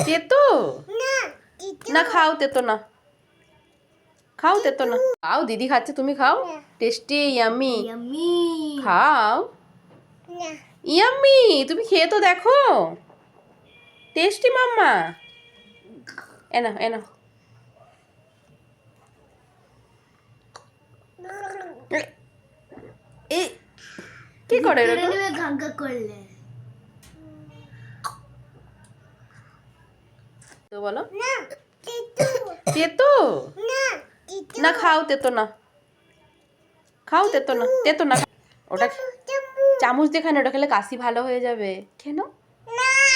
তেতো না, খাও তেতো না, খাও তেতো না, খাও। দিদি খাচ্ছে, তুমি খাও। টেস্টি, ইয়ামি, খাও। ইয়ামি, তুমি খেয়ে তো দেখো। টেস্টি মাম্মা। এনা এনা, এই কি করে এরকম? তো বলো তেতো না, খাও তেতো না, খাও তেতো না, তেতো না। ওটা চামচ দিয়ে খান, ওটা খেলে কাশি ভালো হয়ে যাবে। কেন?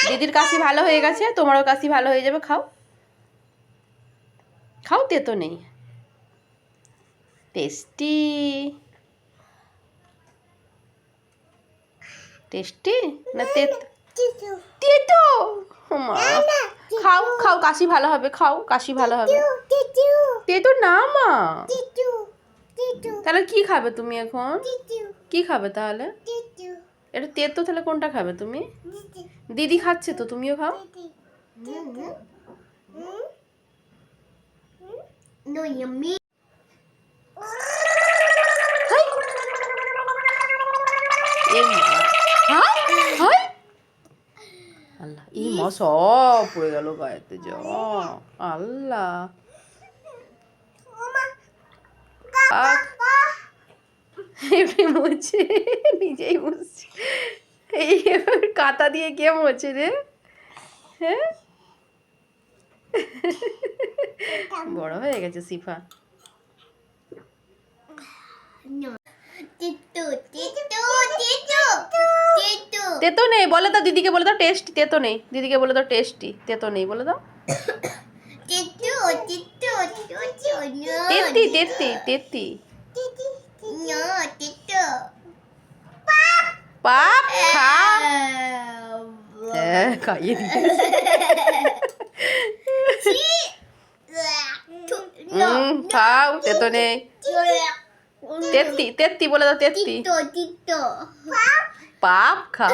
দিদির কাশি ভালো হয়ে গেছে, তোমারও কাশি ভালো হয়ে যাবে। খাও, খাও, তেতো নেই। টেস্টি, টেস্টি না তেতো? তেতো মা, খাও খাও, কাশি ভালো হবে। খাও, কাশি ভালো হবে। তেতো না মা। তাহলে কি খাবে তুমি এখন? কি খাবে তাহলে? এটা তেতো, তাহলে কোনটা খাবে তুমি? দিদি খাচ্ছে তো, তুমিও খাও। আল্লাহ, এই মা সব পড়ে গেল গায়েতে। যা আল্লাহ, এমনি মুছে, নিজেই মুছছে। এই কাঁটা দিয়ে কে মোছে রে? হ্যাঁ, বড় হয়ে গেছে সিফা। তেতো নেই বলে দাও দিদিকে, বলে দাও টেস্টি। তেতো নেই, দিদিকে বলে দাও টেস্টি। তেতো নেই বলে দাও। তেত্তি তেত্তি তেত্তি পাপ খা। হ্যাঁ, খাইয়ে খাও, তেতো নেই। তেত্তি তেত্তি বলে দাও, তেত্তি। পাপ খা।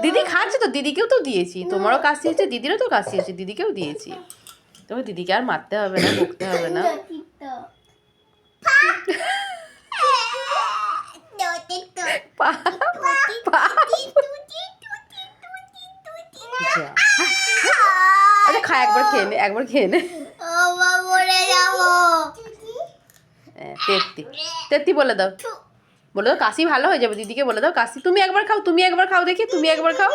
দিদি খাচ্ছে তো, দিদিকেও তো দিয়েছি। তোমারও কাশি হয়েছে, দিদিরও তো কাশি হয়েছে, দিদিকেও দিয়েছি। তবে দিদিকে আর মারতে হবে না, বকতে হবে না। আরে খা, একবার খেয়ে নে, একবার খেয়ে নে। তেত্তি তেত্তি বলে দাও, বলে দাও কাশি ভালো হয়ে যাবে। দিদিকে বলে দাও কাশি। তুমি একবার খাও, তুমি একবার খাও দেখি, তুমি একবার খাও।